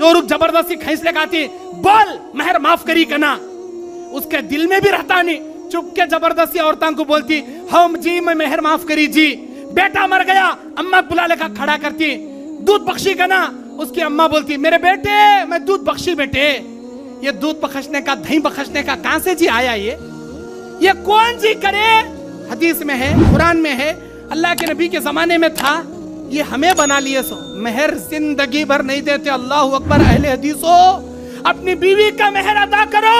और जबरदस्ती खींच ले आती, बोल मेहर माफ करी कना। उसके दिल में भी रहता नहीं, चुप के जबरदस्ती औरतों को बोलती, हम जी मैं मेहर माफ करी जी। बेटा मर गया, अम्मा बुला लेकर खड़ा करती, दूध बख्शी कना। उसकी अम्मा बोलती, मेरे बेटे मैं दूध बख्शी बेटे। ये दूध बख्शने का, दही बख्शने का कहां से जी आया? ये कौन जी करे? हदीस में है, कुरान में है, अल्लाह के नबी के जमाने में था। ये हमें बना लिए सो मेहर जिंदगी भर नहीं देते। अल्लाह अकबर। अहले हदीस हो, अपनी बीवी का मेहर अदा करो,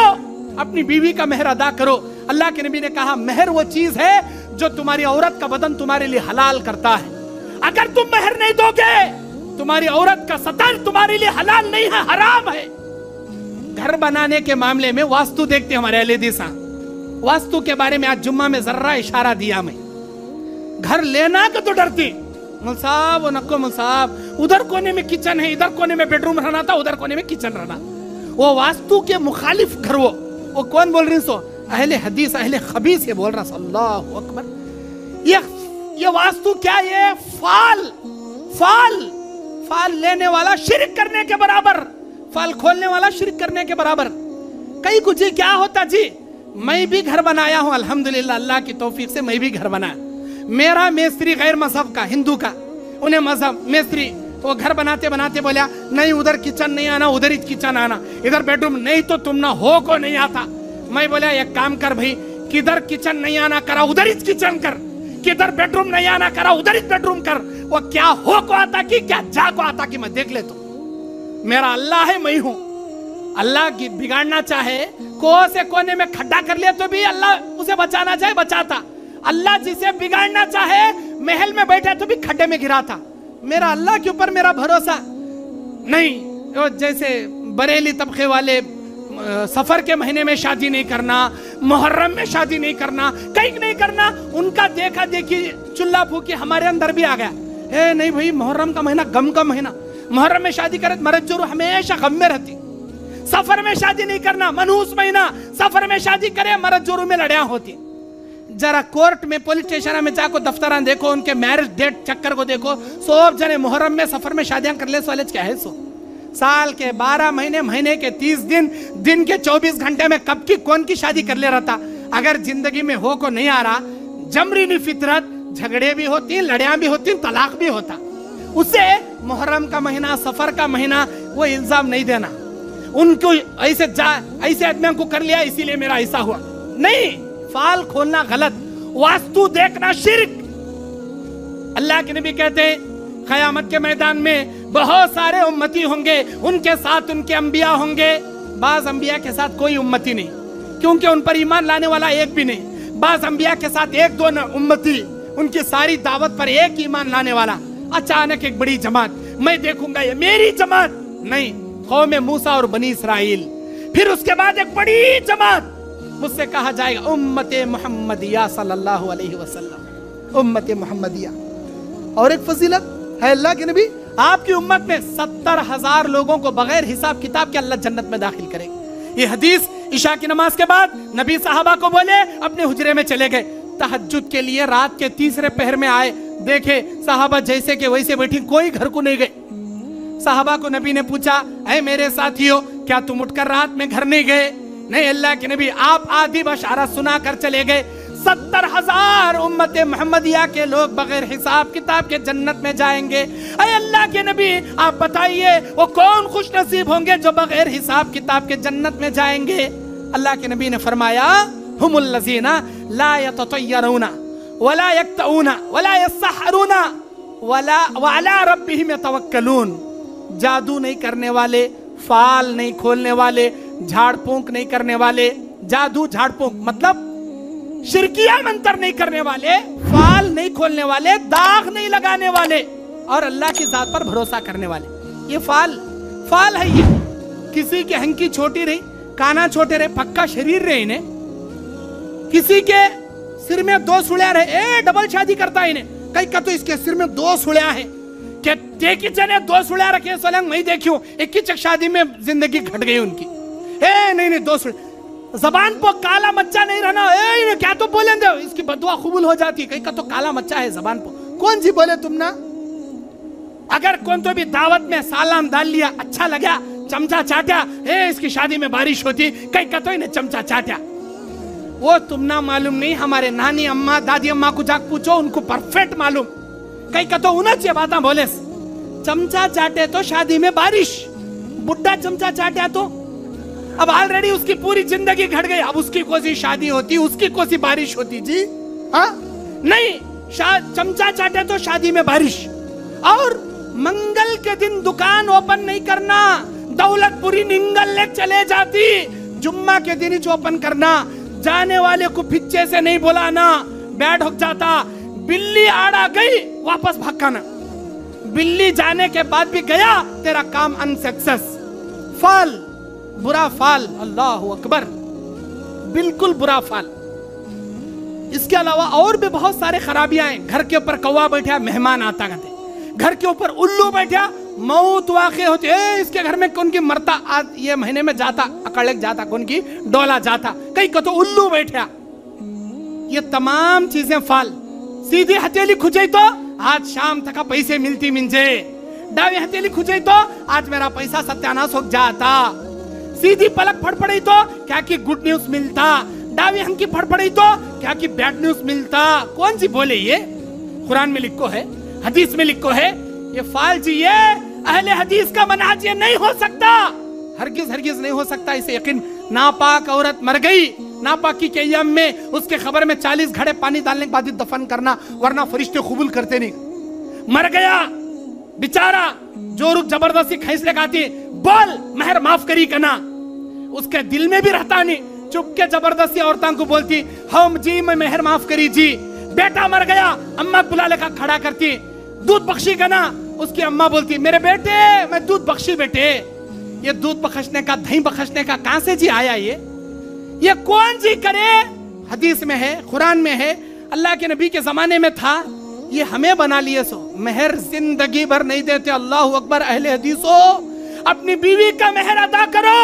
अपनी बीवी का मेहर अदा करो। अल्लाह के नबी ने कहा मेहर वो चीज है जो तुम्हारी औरत का बदन तुम्हारे लिए हलाल करता है। अगर तुम मेहर नहीं दोगे, तुम्हारी औरत का सतर तुम्हारे लिए हलाल नहीं है, हराम है। घर बनाने के मामले में वास्तु देखते हमारे अहले हदीस। वास्तु के बारे में आज जुम्मा में जर्रा इशारा दिया मैं। घर लेना का तो डरती, मुल साहब नक्को मुल साहब, उधर कोने में किचन है, इधर कोने में बेडरूम रहना था, उधर कोने में किचन रहना। वो वास्तु के मुखालिफ घर। वो कौन बोल रही सो? अहले हदीस, अहले खबीस ये बोल रहा। अल्लाहु अकबर। ये वास्तु क्या? ये फाल लेने वाला शिरक करने के बराबर, फाल खोलने वाला शिरक करने के बराबर। कई कुछ जी क्या होता जी, मैं भी घर बनाया हूं अल्हम्दुलिल्लाह, अल्लाह की तौफीक से मैं भी घर बनाया। मेरा मिस्त्री गैर मजहब का, हिंदू का, उन्हें मजहब मिस्त्री, वो घर बनाते बनाते बोला नहीं उधर किचन नहीं आना, उधर ही किचन आना, इधर बेडरूम नहीं तो तुम ना हो को नहीं आता। मैं बोला एक काम कर भाई, किधर किचन नहीं आना करा उधर ही किचन कर, किधर बेडरूम नहीं आना करा उधर ही बेडरूम कर। वो क्या हो को आता कि क्या जा को आता कि मैं देख ले। तो मेरा अल्लाह है, मैं हूं। अल्लाह की बिगाड़ना चाहे, से कोने में खड्डा कर लिया तो भी अल्लाह उसे बचाना चाहे बचाता। अल्लाह जिसे बिगाड़ना चाहे महल में बैठा तो भी खड्डे में गिराता। मेरा अल्लाह के ऊपर मेरा भरोसा नहीं। जैसे बरेली तबके वाले सफर के महीने में शादी नहीं करना, मुहर्रम में शादी नहीं करना, कहीं नहीं करना, उनका देखा देखी चुल्ला फूकी हमारे अंदर भी आ गया है। नहीं भाई, मुहर्रम का महीना गम का महीना, मुहर्रम में शादी करे मरद जरूर हमेशा गम में रहती। सफर में शादी नहीं करना, मनहूस महीना, सफर में शादी करे मरद जोरू में लड़ियां होती। जरा कोर्ट में, पुलिस स्टेशन में जाको, दफ्तर देखो, उनके मैरिज डेट चक्कर को देखो, सब जने मुहर्रम में सफर में शादियां कर ले वाले क्या है। सो साल के 12 महीने, महीने के 30 दिन, दिन के 24 घंटे में कब की कौन की शादी कर ले रहता। अगर जिंदगी में हो को नहीं आ रहा, जमरीनी फितरत, झगड़े भी होती, लड़ियां भी होती, तलाक भी होता। उसे मुहर्रम का महीना, सफर का महीना, वो इल्जाम नहीं देना उनको ऐसे आदमियों को कर लिया इसीलिए मेरा ऐसा हुआ। नहीं, फाल खोलना गलत, वास्तु देखना शिर्क। अल्लाह के नबी कहते हैं क़यामत के मैदान में बहुत सारे उम्मती होंगे, उनके साथ उनके अंबिया होंगे। बाज अंबिया के साथ कोई उम्मती नहीं, क्योंकि उन पर ईमान लाने वाला एक भी नहीं। बाज अंबिया के साथ एक दो उम्मती, उनकी सारी दावत पर एक ईमान लाने वाला। अचानक एक बड़ी जमात, मैं देखूंगा ये मेरी जमात नहीं, कौम मूसा और बनी इसराइल। फिर उसके बाद एक बड़ी जमात, मुझसे कहा जाएगा उम्मते मुहम्मदिया सल्लल्लाहु अलैहि वसल्लम, उम्मते मुहम्मदिया। और एक फजीलत है अल्लाह के नबी, आपकी उम्मत में 70,000 लोगों को बगैर हिसाब किताब के अल्लाह जन्नत में दाखिल करेगा। ये हदीस इशा की नमाज के बाद नबी साहबा को बोले, अपने हुजरे में चले गए। तहज्जुद के लिए रात के तीसरे पहर में आए, देखे साहबा जैसे के वैसे बैठी, कोई घर को नहीं गए। साहबा को नबी ने पूछा, ऐ मेरे साथियों, क्या तुम उठकर रात में घर नहीं गए? नहीं अल्लाह के नबी, आप आधी बशारत सुना कर चले गए। 70,000 उम्मत मोहम्मदिया के लोग बगैर हिसाब किताब के जन्नत में जाएंगे। ऐ अल्लाह के नबी, आप बताइए वो कौन खुश नसीब होंगे जो बगैर हिसाब किताब के जन्नत में जाएंगे? अल्लाह के नबी ने फरमाया, हुमुल लज़ीना ला यततय्यरूना वला यक्तऊना वला यस्सहरूना वला वअला रब्बिहिम यतवक्कलून। जादू नहीं करने वाले, फाल नहीं खोलने वाले, झाड़ फूंक नहीं करने वाले। जादू झाड़ फूंक मतलब शिरकिया मंत्र नहीं करने वाले, फाल नहीं खोलने वाले, दाग नहीं लगाने वाले, और अल्लाह की जात पर भरोसा करने वाले। ये फाल है। ये किसी की हंकी छोटी रही, काना छोटे रहे, पक्का शरीर रहे, इन्हें किसी के सिर में 2 सुड़िया रहे, डबल शादी करता है इन्हें। कई का तो इसके सिर में 2 सुड़िया है, क्या टेकी चने 2 सुड़िया रखे सोलंग मैं देखियो, एक की चक शादी में जिंदगी घट गई उनकी। नहीं 2 सुड़िया, जबान पर काला मच्चा नहीं रहना। क्या तो बोलेंगे, इसकी बदुआ कबूल हो जाती। कहीं का तो काला मच्चा है जबान पर, कौन सी बोले तुम ना। अगर कौन तो भी दावत में सलाम डाल लिया, अच्छा लगा चमचा चाटा, इसकी शादी में बारिश होती, कहीं कतो ही ने चमचा चाटा। वो तुम ना मालूम नहीं, हमारे नानी अम्मा दादी अम्मा को जाके पूछो, उनको परफेक्ट मालूम। कहीं कतो उन्हें चे बात बोले, चमचा चाटे तो शादी में बारिश, बुड्ढा चमचा चाटा तो अब ऑलरेडी उसकी पूरी जिंदगी घट गई, अब उसकी कोई सी शादी होती, उसकी कोई सी बारिश होती जी? हाँ नहीं, चमचा चाटे तो शादी में बारिश। और मंगल के दिन दुकान ओपन नहीं करना, दौलतपुरी निंगल ले चले जाती, जुम्मा के दिन ही ओपन करना, जाने वाले को पीछे से नहीं बुलाना, बैठ हो जाता, बिल्ली आड़ा गई वापस भागना, बिल्ली जाने के बाद भी गया, तेरा काम अनसक्सेस, फाल, बुरा फाल, अल्लाह अकबर, बिल्कुल बुरा फाल। इसके अलावा और भी बहुत सारे खराबियां हैं। घर के ऊपर कौवा बैठा, मेहमान आता कहते, घर के ऊपर उल्लू बैठा, मौत वाक़ई होती है, इसके घर में कौन की मरता, आज ये महीने में जाता, अकड़क जाता, कौन की डोला जाता, कहीं को तो उल्लू बैठा। ये तमाम चीजें फाल। सीधी हथेली खुजे तो आज शाम तक पैसे मिलती मिंजे, डावी हथेली खुजे तो आज मेरा पैसा सत्यानाश हो जाता, सीधी पलक फड़फड़ी तो क्या की गुड न्यूज मिलता, डावी हंकी फड़फड़ी तो क्या की बैड न्यूज मिलता। कौन सी बोले ये? कुरान में लिखो है, हदीस में लिखो है, ये फाल जी, ये अहले हदीस का मनहज ये नहीं हो सकता, हरगिज हरगिज नहीं हो सकता। इसे यकीन, नापाक औरत मर गई, नापाकी के यम में उसके खबर में 40 घड़े पानी डालने के बाद ही दफन करना, वरना फरिश्ते कबूल करते नहीं। मर गया बेचारा, जोरुक जबरदस्ती खींच लगाती, बोल मेहर माफ करी कना, उसके दिल में भी रहता नहीं, चुप के जबरदस्ती औरतां को बोलती, हम जी मैं मेहर माफ करी जी। बेटा मर गया, अम्मा बुला लेकर खड़ा करती, दूध बख्शी कना, उसकी अम्मा बोलती, मेरे बेटे मैं दूध बख्शी बेटे। ये दूध बख्शने का, दही बख्शने का कहां से जी आया ये कौन जी करे? हदीस में है, कुरान में है, अल्लाह के नबी के जमाने में था, ये हमें बना लिए सो मेहर जिंदगी भर नहीं देते। अल्लाह अकबर। अहले हदीसो, अपनी बीवी का मेहर अदा करो,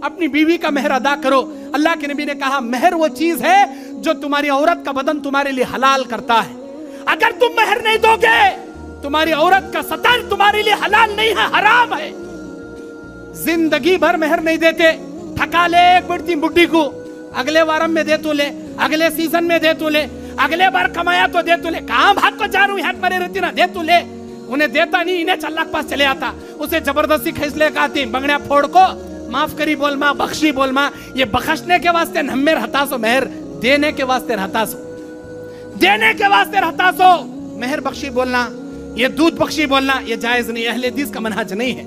अपनी बीवी का मेहर अदा करो। अल्लाह के नबी ने कहा मेहर वो चीज है जो तुम्हारी औरत का बदन तुम्हारे लिए हलाल करता है। अगर तुम मेहर नहीं दोगे, तुम्हारी औरत का सतर तुम्हारे लिए हलाल नहीं है, हराम है। जिंदगी भर मेहर नहीं देते, ठका ले एक बढ़ती बुड्ढी को, अगले वारम में दे तो ले, अगले सीजन में दे तो ले, अगले बार कमाया तो दे तो ले, कहां भाग को जा रही हाथ मरे रहती ना, दे तो ले। उन्हें देता नहीं, इन्हें अल्लाह के पास चले आता, उसे जबरदस्ती खींच ले आती, बंगड़िया फोड़ को माफ करी बोल मां, बख्शी बोल मां। ये बख्शने के वास्ते नम्मे रहता सो मेहर, देने के वास्ते रहता सो, देने के वास्ते रहता सो मेहर बख्शी बोलना, ये दूध बख्शी बोलना ये जायज नहीं, अहले हदीस का मनहज नहीं है।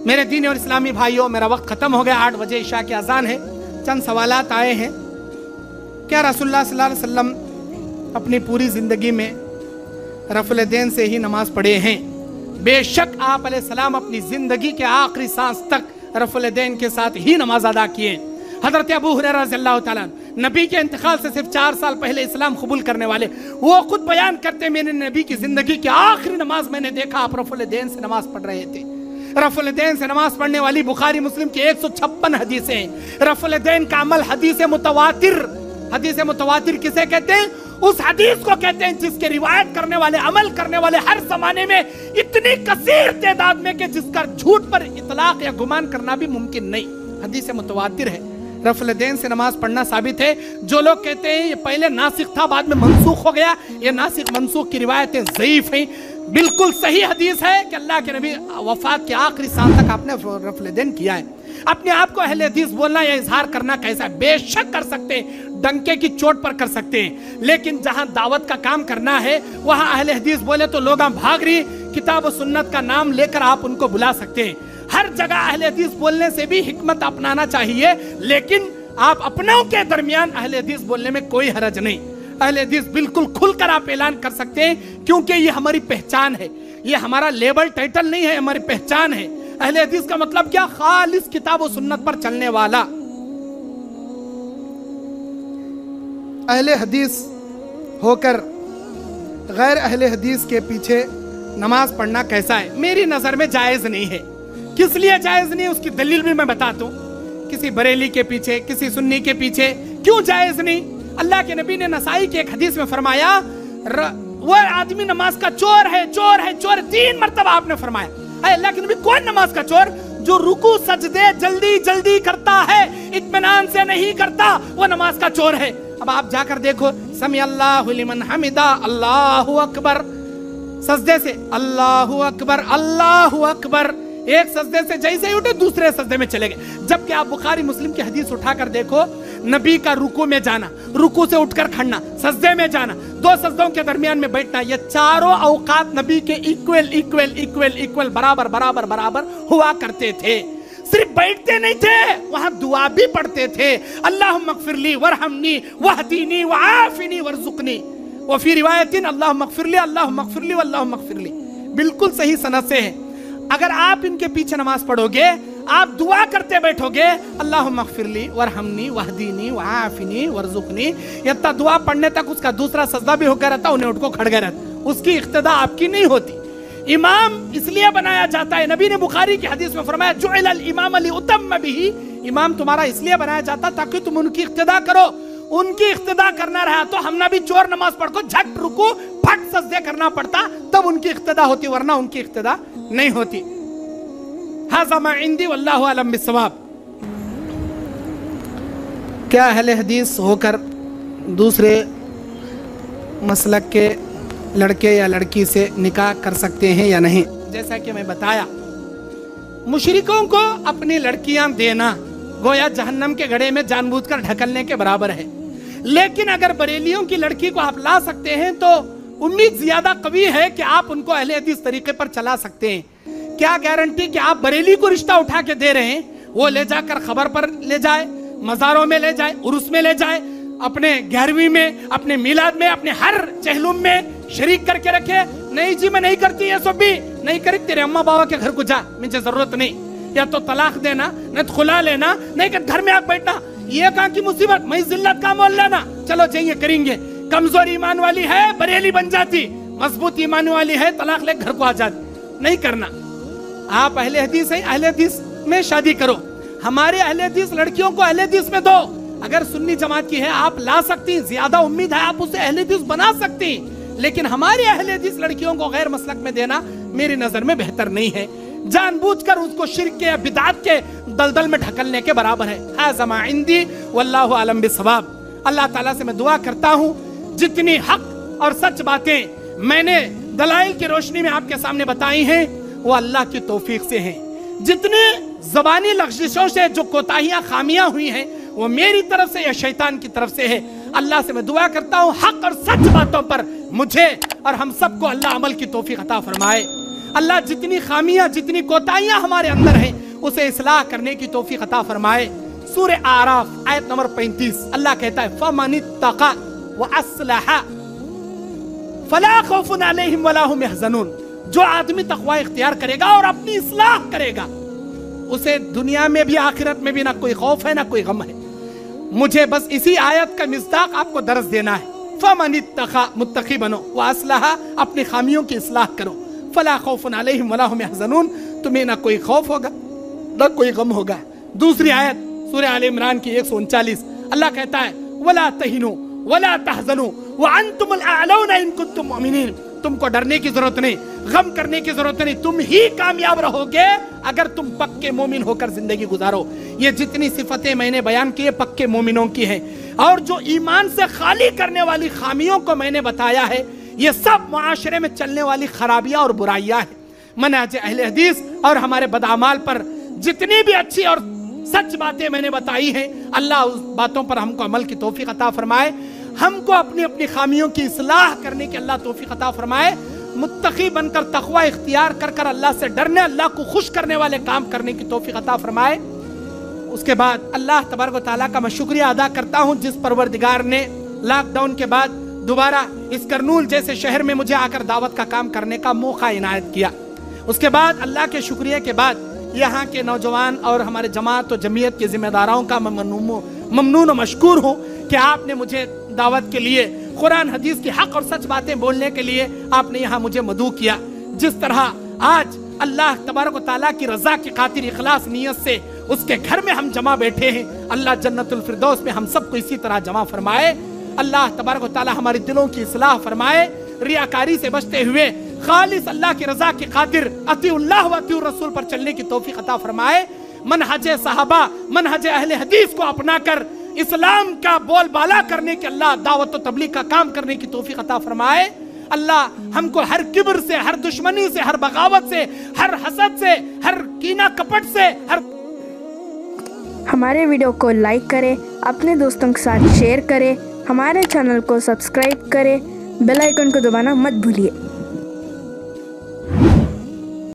मेरे दीनी और इस्लामी भाइयों, मेरा वक्त खत्म हो गया, 8 बजे इशा की अजान है। चंद सवालात आए हैं, क्या रसूलुल्लाह सल्लल्लाहु अलैहि वसल्लम अपनी पूरी जिंदगी में रफ़ुल दैन से ही नमाज पढ़े हैं? बेशक आप अलैहिस्सलाम अपनी जिंदगी के आखिरी सांस तक रफ़ुल दैन के साथ ही नमाज अदा किए। हजरत अबू हुरैरा रज़ियल्लाहु ताला नबी के इंतकाल से सिर्फ 4 साल पहले इस्लाम कबूल करने वाले, वो खुद बयान करते, मैंने नबी की जिंदगी की आखिरी नमाज मैंने देखा, आप रफ़ुल दैन से नमाज पढ़ रहे थे। रफ़ुल दैन से नमाज पढ़ने वाली बुखारी मुस्लिम की 156 हदीसें हैं। रफ़ुल दैन का अमल हदीस मुतवातिर, हदीस मुतवातिर किसे कहते हैं? उस हदीस को कहते हैं जिसके रिवायत करने वाले, अमल करने वाले हर जमाने में इतनी कसीर तादाद में कि जिसका झूठ पर इतलाक या गुमान करना भी मुमकिन नहीं, हदीस मुतवातिर है। रफ़ुल दैन से नमाज पढ़ना साबित है। जो लोग कहते हैं ये पहले नासिक था बाद में मनसूख हो गया, ये नासिक मनसूख की रिवायतें ज़ईफ हैं। बिल्कुल सही हदीस है कि अल्लाह के नबी वफात के आखिरी सांस तक आपने रफ़ुल दैन किया है। अपने आप को अहले हदीस बोलना या इजहार करना कैसा है? बेशक कर सकते हैं, डंके की चोट पर कर सकते हैं, लेकिन जहां दावत का काम करना है वहां अहले हदीस बोले तो लोग भाग रही, किताब और सुन्नत का नाम लेकर आप उनको बुला सकते हैं। हर जगह अहले हदीस बोलने से भी हिकमत अपनाना चाहिए, लेकिन आप अपनों के दरमियान अहले हदीस बोलने में कोई हरज नहीं। अहले हदीस बिल्कुल खुलकर आप ऐलान कर सकते हैं, क्योंकि ये हमारी पहचान है, ये हमारा लेबल टाइटल नहीं है, हमारी पहचान है। अहले हदीस का मतलब क्या? खालिस किताब और सुन्नत पर चलने वाला। अहले हदीस होकर गैर अहले हदीस के पीछे नमाज पढ़ना कैसा है? मेरी नजर में जायज नहीं है। किस लिए जायज नहीं, उसकी दलील भी मैं बताता हूं। किसी बरेली के पीछे, किसी सुन्नी के पीछे क्यों जायज नहीं? अल्लाह के नबी ने नसाई की एक हदीस में फरमाया, वो आदमी नमाज का चोर है, चोर है, चोर है, 3 मरतबा आपने फरमाया। अरे अल्लाह के नबी कौन नमाज का चोर? जो रुकू सजदे जल्दी जल्दी करता है, इत्मीनान से नहीं करता, वो नमाज का चोर है। अब आप जाकर देखो, समी अल्लाहु लिमन हमिदा, अल्लाहु अकबर, सजदे से अल्लाहु अकबर अल्लाहु अकबर, एक सजदे से जैसे ही उठे दूसरे सजदे में चले गए। जबकि आप बुखारी मुस्लिम की हदीस उठाकर देखो, नबी का रुकू में जाना, रुकू से उठकर खड़ना, सजदे में जाना, दो सजदों के दरमियान में बैठना, ये चारों औकात नबी के इक्वल इक्वल इक्वल इक्वल बराबर बराबर बराबर हुआ करते थे। सिर्फ बैठते नहीं थे, वहां दुआ भी पढ़ते थे। अल्लाहुम्मा मगफिरली वरहमनी वहदीनी वआफिनी वरजुकनी, वो फिर रिवायतिन अल्लाहुम्मा मगफिरली अल्लाहुम्मा मगफिरली अल्लाहुम्मा मगफिरली, बिल्कुल सही सनद से है। अगर आप इनके पीछे नमाज पढ़ोगे, आप दुआ करते बैठोगे, अल्लाहुम्मा मगफिरली वरहमनी वहदीनी वआफिनी वरजुकनी, इतना दुआ पढ़ने तक उसका दूसरा सजदा भी होकर रहता, उन्हें उठको खड़ गया रहता, उसकी इक्तदा आपकी नहीं होती। इमाम इसलिए बनाया जाता है, नबी ने बुखारी की हदीस में फरमाया जुइलल इमाम लिउतम्म बिही, इमाम तुम्हारा इसलिए बनाया जाता ताकि तुम उनकी इक्तदा करो। उनकी इक्तदा करना रहा तो हमने भी चोर नमाज पढ़ को झट रुकू फट सजदे करना पड़ता, तब उनकी इक्तदा होती, वरना उनकी इक्तदा नहीं होती। हाज़ा मा इंदी वल्लाहु अलम बिस्सवाब। क्या अहले हदीस होकर दूसरे मसलक के लड़के या लड़की से निकाह कर सकते हैं या नहीं? जैसा कि मैं बताया, मुशरिकों को अपनी लड़कियां देना गोया जहन्नम के घड़े में जानबूझकर ढकलने के बराबर है। लेकिन अगर बरेलियों की लड़की को आप ला सकते हैं तो उम्मीद ज्यादा कवी है कि आप उनको अहले हदीस तरीके पर चला सकते हैं। क्या गारंटी कि आप बरेली को रिश्ता उठा के दे रहे हैं, वो ले जाकर खबर पर ले जाए, मज़ारों में ले जाए, उर्स में ले जाए, अपने 11वीं में, अपने मिलाद में, अपने हर चहलुम में शरीक करके रखे? नहीं जी मैं नहीं करती, ये सब भी नहीं करी, तेरे अम्मा बाबा के घर को जा, मुझे जरूरत नहीं, या तो तलाक देना, नहीं तो खुला लेना, नहीं कि घर में आप बैठना, ये कहाँ की मुसीबत, मैं जिल्लत का मोल लेना, चलो जाइए करेंगे। कमजोर ईमान वाली है बरेली बन जाती, मजबूत ईमान वाली है तलाक ले घर को आ जाती, नहीं करना। आप अहले हदीस हैं, अहले हदीस में शादी करो, हमारे अहले हदीस लड़कियों को अहले हदीस में दो। अगर सुन्नी जमात की है आप ला सकती, ज्यादा उम्मीद है आप उसे अहले हदीस बना सकती, लेकिन हमारे अहले हदीस लड़कियों को गैर मसलक में देना मेरी नजर में बेहतर नहीं है, जानबूझकर उसको शिर्क के या बिदात के दलदल में ढकलने के बराबर है। हाज़ा मा इंदी वल्लाहु अलम बिस्सवाब। अल्लाह ताला से मैं दुआ करता हूँ जितनी हक और सच बातें मैंने दलाइल की रोशनी में आपके सामने बताई हैं वो अल्लाह की तौफीक से हैं, जितनी ज़बानी लग़्ज़िशों से जो कोताहियां खामियां हुई हैं वो मेरी तरफ से या शैतान की तरफ से है। अल्लाह से मैं दुआ करता हूँ हक और सच बातों पर मुझे और हम सबको अल्लाह अमल की तौफीक अता फरमाए। अल्लाह जितनी खामियां जितनी कोताहियां हमारे अंदर हैं उसे इस्लाह करने की तौफीक अता फरमाए। सूरह आराफ आयत नंबर 35 अल्लाह कहता है फमनित्तक़ा व अस्लहा फला खौफुन अलैहिम वला हुम यहज़नून। जो आदमी तक़वा इख्तियार करेगा और अपनी इस्लाह करेगा उसे दुनिया में भी आखिरत में भी ना कोई खौफ है ना कोई गम है। मुझे बस इसी आयत का मिस्दाक आपको दर्ज देना है। फमनित्तक़ा मुत्तक़ी बनो व अस्लहा अपनी खामियों की इस्लाह करो, फला खौफुन अलैहिम वला हुम यहज़नून तुम्हें ना कोई खौफ होगा ना कोई गम होगा। दूसरी आयत सूरह आल इमरान की 139 अल्लाह कहता है वला तहिनु वला तहज़नु व अंतुमुल अअलौना इन कुंतुम मुमिनीन। तुमको डरने की जरूरत नहीं, गम करने की जरूरत नहीं, तुम ही कामयाब रहोगे अगर तुम पक्के मोमिन होकर जिंदगी गुजारो। ये जितनी सिफतें मैंने बयान की है पक्के मोमिनों की है, और जो ईमान से खाली करने वाली खामियों को मैंने बताया है ये सब मुआशरे में चलने वाली खराबियां और बुराइयां हैं। मनाज अहले हदीस और हमारे बदअमाल पर जितनी भी अच्छी और सच बातें मैंने बताई हैं अल्लाह उस बातों पर हमको अमल की तौफीक अता फरमाए, हमको अपनी अपनी खामियों की इस्लाह करने की अल्लाह तौफीक अता फरमाए, मुत्तकी बनकर तक़वा इख्तियार कर कर अल्लाह से डरने अल्लाह को खुश करने वाले काम करने की तौफीक अता फरमाए। उसके बाद अल्लाह तबारक व तआला का मैं शुक्रिया अदा करता हूँ जिस परवरदिगार ने लॉकडाउन के बाद दोबारा इस करनूल जैसे शहर में मुझे आकर दावत का काम करने का मौका इनायत किया। उसके बाद अल्लाह के शुक्रिया के बाद यहाँ के नौजवान और हमारे जमात और जमीयत के जिम्मेदारों का मैं ममनून और मशकूर हूँ कि आपने मुझे दावत के लिए कुरान हदीस की हक और सच बातें बोलने के लिए आपने यहाँ मुझे मदऊ किया। जिस तरह आज अल्लाह तबारक व तआला की रज़ा की खातिर इखलास नियत से उसके घर में हम जमा बैठे हैं, अल्लाह जन्नतुल फिरदौस में हम सबको इसी तरह जमा फरमाए। अल्लाह तबारक व तआला हमारे दिलों की इस्लाह फरमाए, रियाकारी से बचते हुए खालिस अल्लाह की रजा की खातिर अतीउल्लाह व अतीउर रसूल पर चलने की तौफीक अता फरमाए। मनहज सहाबा, मनहज अहले हदीस को अपनाकर इस्लाम का बोलबाला करने के अल्लाह दावत व तबलीग का काम करने की तौफीक अता फरमाए। अल्लाह हमको हर किब्र से, हर दुश्मनी से, हर बगावत से, हर हसद से, हर कीना कपट से, हर हमारे वीडियो को लाइक करें, अपने दोस्तों के साथ शेयर करें, हमारे चैनल को सब्सक्राइब करें, बेल आइकन को दबाना मत भूलिए।